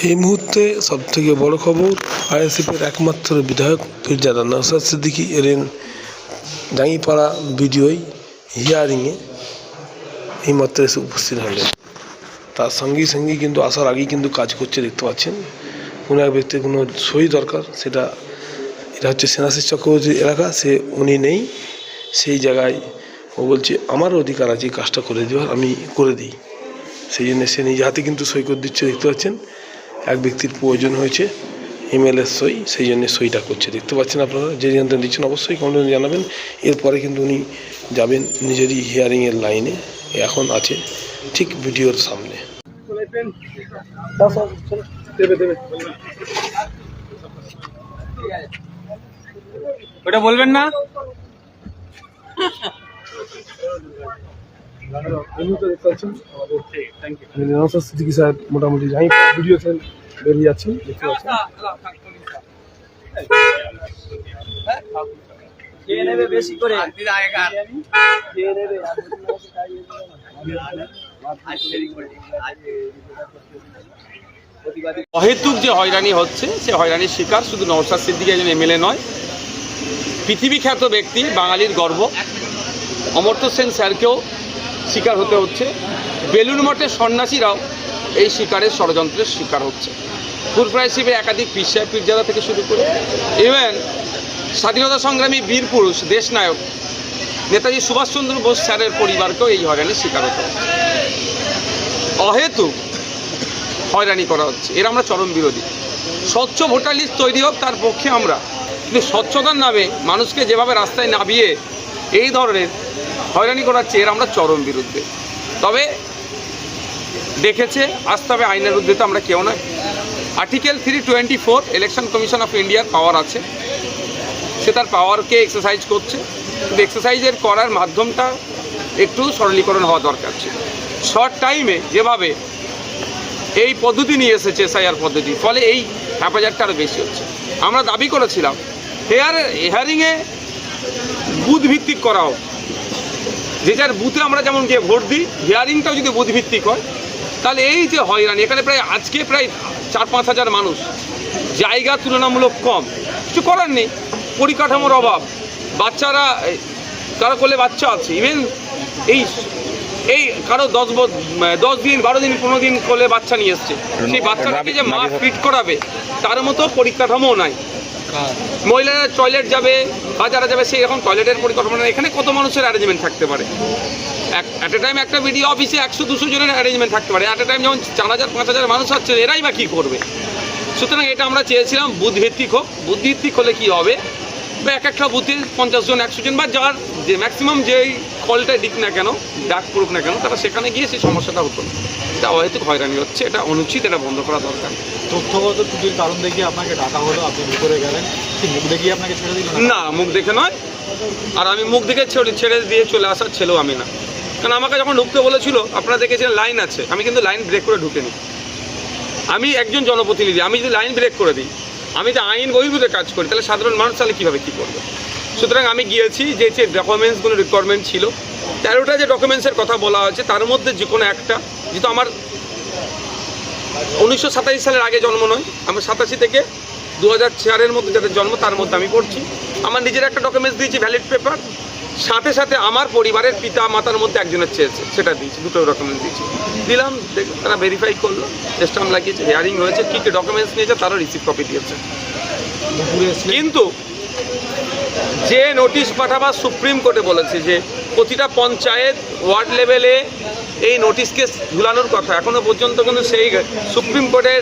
এই মুহূর্তে সবথেকে বড় খবর, আইএসএফের একমাত্র বিধায়ক পীরজাদা নওশাদ সিদ্দিকী এলেন ডাঙ্গিপাড়া বিডিওই হিয়ারিংয়ে এইমাত্র এসে উপস্থিত হলেন। তার সঙ্গে কিন্তু আসার আগেই কিন্তু কাজ করছে দেখতে পাচ্ছেন। কোনো এক ব্যক্তির কোনো সই দরকার, এটা হচ্ছে সেনাশিস চক্রবর্তী এলাকা, উনি নেই সেই জায়গায়। ও বলছে আমার অধিকার আছে কাজটা করে দেওয়ার, আমি করে দিই। সেই জন্য সে নিজে হাতে কিন্তু সই করে দিচ্ছে দেখতে পাচ্ছেন। এক ব্যক্তির প্রয়োজন হয়েছে এমএলএর সই, সেই জন্য সইটা করছে দেখতে পাচ্ছেন আপনারা। যে জানতে দিচ্ছেন অবশ্যই কমেন্টে জানাবেন। এরপরে কিন্তু উনি যাবেন নিজেরই হিয়ারিংয়ের লাইনে, এখন আছে ঠিক ভিডিওর সামনে। ওটা বলবেন না। নওশাদ সিদ্দিকী সাহেব মোটামুটি ভিডিও বেরিয়ে যাচ্ছেন দেখতে পাচ্ছেন। অহেতুক যে হয়রানি হচ্ছে, সে হয়রানির শিকার শুধু নওশাদ সিদ্দিকী একজন এমএলএ নয়, পৃথিবী খ্যাত ব্যক্তি, বাঙালির গর্ব অমর্ত্য সেন স্যারকেও শিকার হতে হচ্ছে। বেলুড় মঠের সন্ন্যাসীরাও এই শিকারের ষড়যন্ত্রের শিকার হচ্ছে। ফুরফুরা শিবের একাধিক পীর সাহেব পীরজাদা থেকে শুরু করে ইভেন স্বাধীনতা সংগ্রামী বীর পুরুষ দেশনায়ক নেতাজি সুভাষচন্দ্র বোস স্যারের পরিবারকেও এই হয়রানির শিকার হতে হচ্ছে। অহেতুক হয়রানি করা হচ্ছে, এর আমরা চরম বিরোধী। স্বচ্ছ ভোটার লিস্ট তৈরি হোক, তার পক্ষে আমরা, কিন্তু স্বচ্ছতার নামে মানুষকে যেভাবে রাস্তায় নামিয়ে এই ধরনের হয়রানি করাচ্ছে, এর আমরা চরম বিরুদ্ধে। তবে দেখেছে আসতে হবে আইনের ঊর্ধ্বে তো আমরা কেউ নয়। আর্টিকেল 324 ইলেকশন কমিশন অফ ইন্ডিয়ার পাওয়ার আছে, সে তার পাওয়ারকে এক্সারসাইজ করছে, কিন্তু এক্সারসাইজের করার মাধ্যমটা একটু সরলীকরণ হওয়া দরকার ছিল। শর্ট টাইমে যেভাবে এই পদ্ধতি নিয়ে এসেছে এসআইআর পদ্ধতি, ফলে এই হ্যাপাজারটা আরও বেশি হচ্ছে। আমরা দাবি করেছিলাম হিয়ারিংয়ে বুথ ভিত্তিক করা হোক, যে যার বুথে আমরা যেমন গিয়ে ভোট দিই, হিয়ারিংটাও যদি বুথ ভিত্তিক হয়, তাহলে এই যে হয়রানি, এখানে আজকে প্রায় 4-5 হাজার মানুষ, জায়গা তুলনামূলক কম, কিছু করার নেই, পরিকাঠামোর অভাব, বাচ্চারা কারো কোলে বাচ্চা আছে, ইভেন এই কারো 10 দিন 12 দিন 15 দিন কোলে বাচ্চা নিয়ে এসছে, সেই বাচ্চাটাকে যে মা ফিট করাবে তার মতো পরিকাঠামো নাই। মহিলারা টয়লেট যাবে, বাজারে যাবে, সেই রকম টয়লেটের পরিকাঠামো নেই। এখানে কত মানুষের অ্যারেঞ্জমেন্ট থাকতে পারে? অ্যাট এ টাইম একটা বিডিও অফিসে 100-200 জনের অ্যারেঞ্জমেন্ট থাকতে পারে। অ্যাট এ টাইম যেমন 4000-5000 মানুষ হচ্ছে, এরাই বা কী করবে? সুতরাং এটা আমরা চেয়েছিলাম বুথ ভিত্তিক হোক। বুথ ভিত্তিক হলে কী হবে, বা একটা বুথে 50 জন 100 জন, বা যার যে ম্যাক্সিমাম যেই কলটা দিক না কেন, ডাক করুক না কেন, তারা সেখানে গিয়ে সেই সমস্যাটা হতো। এটা অহেতুক হয়রানি হচ্ছে, এটা অনুচিত, এটা বন্ধ করা দরকার। তথ্যগত ত্রুটির কারণ দেখিয়ে আপনাকে ডাকা হলো, আপনি ভিতরে গেলেন, মুখ দেখিয়ে আপনাকে ছেড়ে দিল? না, মুখ দেখে নয়। আর আমি মুখ দেখে ছেড়ে দিয়ে চলে আসার ছেলেও আমি না। কারণ আমাকে যখন ঢুকতে বলেছিল, আপনারা দেখেছিলেন লাইন আছে, আমি কিন্তু লাইন ব্রেক করে ঢুকিনি। আমি একজন জনপ্রতিনিধি, আমি যদি লাইন ব্রেক করে দিই, আমি যে আইন বহির্ভূত কাজ করি, তাহলে সাধারণ মানুষ তাহলে কীভাবে কী করবে? সুতরাং আমি গিয়েছি, যে ডকুমেন্টসগুলো রিকোয়ারমেন্ট ছিল, 13টা যে ডকুমেন্টসের কথা বলা হয়েছে, তার মধ্যে যে কোনো একটা, যেহেতু আমার 1987 সালের আগে জন্ম নয়, আমার 87 থেকে 2004-এর মধ্যে যাদের জন্ম, তার মধ্যে আমি পড়ছি। আমার নিজের একটা ডকুমেন্টস দিয়েছি, ভ্যালিড পেপার, সাথে সাথে আমার পরিবারের পিতা মাতার মধ্যে একজনের চেয়েছে, সেটা দিয়েছি, দুটো ডকুমেন্টস দিয়েছি, দিলাম। তারা ভেরিফাই করলো, স্ট্যাম্প লাগিয়েছে, হিয়ারিং হয়েছে, কী কী ডকুমেন্টস নিয়েছে তারও রিসিভ কপি দিয়েছে। কিন্তু যে নোটিশ পাঠাবার সুপ্রিম কোর্টে বলেছে যে প্রতিটা পঞ্চায়েত ওয়ার্ড লেভেলে এই নোটিশকে ঝুলানোর কথা, এখনও পর্যন্ত কিন্তু সেই সুপ্রিম কোর্টের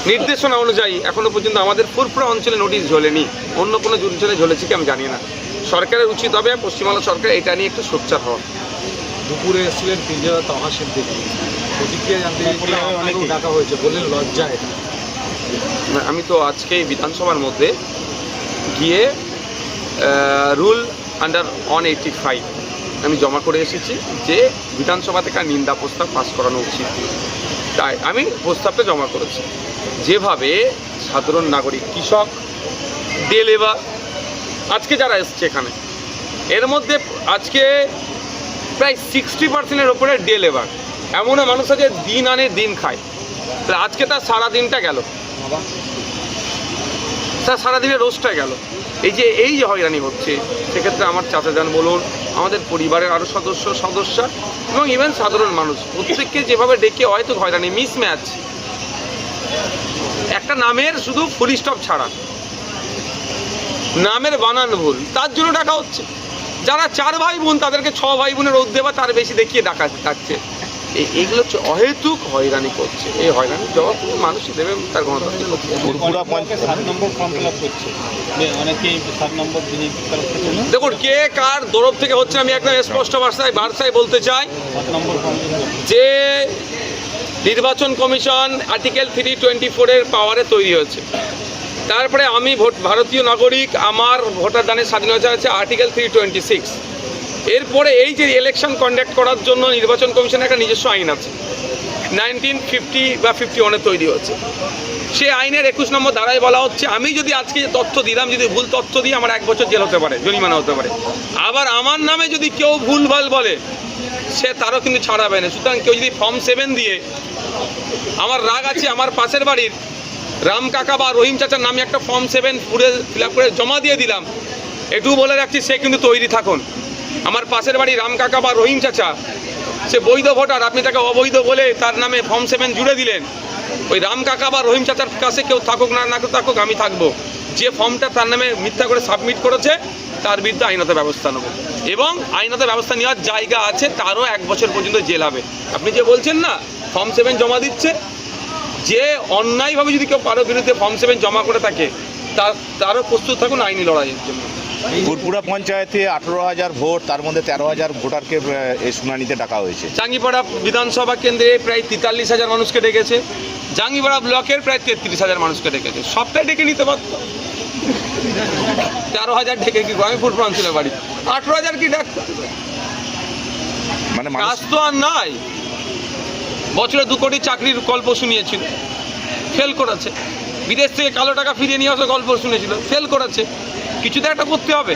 নির্দেশনা অনুযায়ী এখনও পর্যন্ত আমাদের ফুরফুরা অঞ্চলে নোটিশ ঝোলেনি। অন্য কোনো অঞ্চলে ঝুলেছে কি আমি জানি না। সরকারের উচিত হবে, পশ্চিমবাংলা সরকার, এটা নিয়ে একটু সোচ্চার হওয়া। দুপুরে এসেছিলেন পীরজাদা তওহা সিদ্দিকী, প্রতিক্রিয়া জানতে অনেকেও ডাকা হয়েছে, বললেন লজ্জা এটা। আমি তো আজকে বিধানসভার মধ্যে গিয়ে রুল আন্ডার 185 আমি জমা করে এসেছি যে বিধানসভা থেকে নিন্দা প্রস্তাব পাস করানো উচিত। তাই আমি প্রস্তাবটা জমা করেছি। যেভাবে সাধারণ নাগরিক, কৃষক, ডে লেবার, আজকে যারা এসছে এখানে, এর মধ্যে আজকে প্রায় 60%-এর ওপরে ডে লেবার। এমনও মানুষ আছে দিন আনে দিন খায়, তাহলে আজকে তার সারাদিনটা গেল, তার সারাদিনের রোজটা গেল। এই যে হয়রানি হচ্ছে, সেক্ষেত্রে আমার চাচা যান বলুন, আমাদের পরিবারের আরও সদস্য এবং ইভেন সাধারণ মানুষ প্রত্যেককে যেভাবে ডেকে হয়তো হয়রানি, মিসম্যাচ, একটা নামের শুধু ফুল স্টপ ছাড়া নামের বানান ভুল, তার জন্য ডাকা হচ্ছে। যারা 4 ভাই বোন তাদেরকে 6 ভাই বোনের রোদ বা তার বেশি দেখিয়ে ডাকছে। এইগুলো হচ্ছে অহেতুক হয়রানি করছে। এই হয়রানি জবাব মানুষই দেবে, তার গণতান্ত্রিক দেখুন কে কার তরফ থেকে হচ্ছে। আমি একদম স্পষ্ট ভাষায় বলতে চাই যে নির্বাচন কমিশন আর্টিকেল 324-এর পাওয়ারে তৈরি হয়েছে। তারপরে আমি ভারতীয় নাগরিক, আমার ভোটার দানের স্বাধীনতা আছে আর্টিকেল 326। এরপরে এই যে ইলেকশন কন্ডাক্ট করার জন্য নির্বাচন কমিশনের একটা নিজস্ব আইন আছে, 1950 বা 51-এ তৈরি হয়েছে। সেই আইনের 21 নম্বর ধারায় বলা হচ্ছে আমি যদি আজকে তথ্য দিলাম, যদি ভুল তথ্য দিয়ে আমার 1 বছর জেল হতে পারে, জরিমানা হতে পারে। আবার আমার নামে যদি কেউ ভুলভাল বলে সে তারও কিন্তু ছাড়াবে না। সুতরাং কেউ যদি ফর্ম 7 দিয়ে, আমার রাগ আছে আমার পাশের বাড়ির রাম কাকা বা রহিম চাচার নামে একটা ফর্ম 7 পুরো ফিল আপ করে জমা দিয়ে দিলাম, এটুকু বলে রাখছি সে কিন্তু তৈরি থাকুন। আমার পাশের বাড়ি রাম কাকা বা রহিম চাচা সে বৈধ ভোটার, আপনি তাকে অবৈধ বলে তার নামে ফর্ম 7 জুড়ে দিলেন, ওই রাম কাকা বা রহিম চাচার কাছে কেউ থাকুক না থাকুক আমি থাকবো। যে ফর্মটা তার নামে মিথ্যা করে সাবমিট করেছে তার বিরুদ্ধে আইনত ব্যবস্থা নেব, এবং আইনত ব্যবস্থা নেওয়ার জায়গা আছে, তারও 1 বছর পর্যন্ত জেল হবে। আপনি যে বলছেন না ফর্ম 7 জমা দিচ্ছে, যে অন্যায়ভাবে যদি কেউ কারোর বিরুদ্ধে ফর্ম 7 জমা করে থাকে তারও প্রস্তুত থাকুন আইনি লড়াইয়ের জন্য। পুরপুরা পঞ্চায়েতে 18,000 ভোট, তার মধ্যে 13,000 ভোটারকে এই শুনানিতে ডাকা হয়েছে। জাঙ্গিপাড়া বিধানসভা কেন্দ্রে প্রায় 43,000 মানুষকে ডেকেছে, জাঙ্গিপাড়া ব্লকের প্রায় 33,000 মানুষকে ডেকেছে। সবটাই ডেকে নিতে পারত, 13,000 ডেকে কি আমি পুরপুরা অঞ্চলের বাড়ি, 18,000 কি ডাকতো? মানে কাজ তো আর নাই। বছরে 2 কোটি চাকরির গল্প শুনিয়েছিল, ফেল করেছে। বিদেশ থেকে কালো টাকা ফিরিয়ে নিয়ে আসার গল্প শুনেছিল, ফেল করেছে। কিছু তো একটা করতে হবে।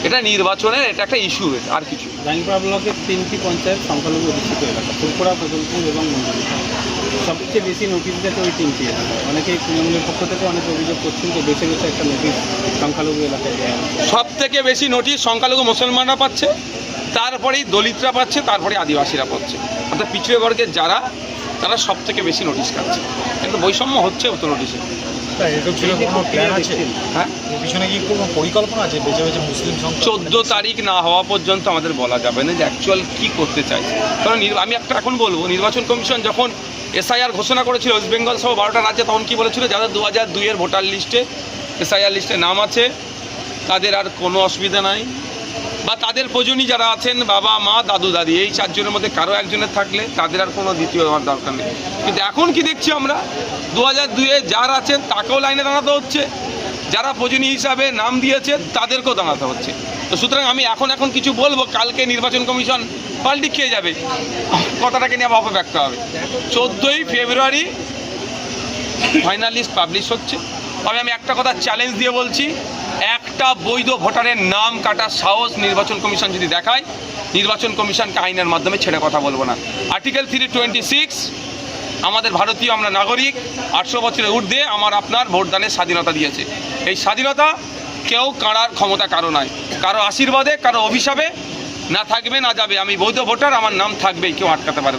এটা নির্বাচনের এটা একটা ইস্যু, আর কিছু। জাঙ্গিপাড়া ব্লকের 3টি পঞ্চায়েত সংখ্যালঘু অধিষ্ঠিত এলাকা, ফুরপুরা, প্রকল্পুর এবং মন্দিরিকা। সবচেয়ে বেশি নোটিশ দিয়েছে ওই 3টি এলাকা। অনেকেই তৃণমূলের পক্ষ থেকে অনেক অভিযোগ করছেন যে বেছে বেছে একটা নোটিশ সংখ্যালঘু এলাকায় দেওয়া হচ্ছে। সব থেকে বেশি নোটিশ সংখ্যালঘু মুসলমানরা পাচ্ছে, তারপরেই দলিতরা পাচ্ছে, তারপরে আদিবাসীরা পাচ্ছে। অর্থাৎ পিছিয়ে বর্গের যারা, তারা সব থেকে বেশি নোটিশ পাচ্ছে। কিন্তু বৈষম্য হচ্ছে তো নোটিশে। হ্যাঁ, পিছনে কি কোনো পরিকল্পনা আছে বেছে বেছে মুসলিম সংখ্যা? 14 তারিখ না হওয়া পর্যন্ত আমাদের বলা যাবে না যে অ্যাকচুয়াল কী করতে চাইছে। কারণ আমি একটা এখন বলবো, নির্বাচন কমিশন যখন এসআইআর ঘোষণা করেছিল ওয়েস্ট বেঙ্গল সহ 12টা রাজ্যে, তখন কী বলেছিল যাদের 2002-এর ভোটার লিস্টে এসআইআর লিস্টে নাম আছে তাদের আর কোনো অসুবিধা নাই, বা তাদের প্রয়োজনী যারা আছেন বাবা মা দাদু দাদি, এই 4 জনের মধ্যে কারো একজনের থাকলে তাদের আর কোনো দ্বিতীয় হওয়ার দরকার নেই। কিন্তু এখন কি দেখছি আমরা, 2002-এ যারা আছেন তাকেও লাইনে দাঁড়াতে হচ্ছে, যারা প্রয়োজনী হিসাবে নাম দিয়েছে তাদেরকেও দাঁড়াতে হচ্ছে। তো সুতরাং আমি এখন কিছু বলবো, কালকে নির্বাচন কমিশন পাল্টি খেয়ে যাবে, কথাটাকে নিয়ে আবার ব্যক্ত হবে। 14ই ফেব্রুয়ারি ফাইনাল লিস্ট পাবলিশ হচ্ছে। তবে আমি একটা কথা চ্যালেঞ্জ দিয়ে বলছি, একটা বৈধ ভোটারের নাম কাটার সাহস নির্বাচন কমিশন যদি দেখায়, নির্বাচন কমিশনকে আইনের মাধ্যমে ছেড়ে কথা বলবো না। আর্টিকেল 326, আমাদের ভারতীয়, আমরা নাগরিক, 800 বছরের ঊর্ধ্বে আমার আপনার ভোটদানের স্বাধীনতা দিয়েছে। এই স্বাধীনতা কেউ কাড়ার ক্ষমতা কারো নয়, কারো আশীর্বাদে কারো অভিশাপে না থাকবে না যাবে। আমি বৈধ ভোটার, আমার নাম থাকবেই, কেউ আটকাতে পারবে না।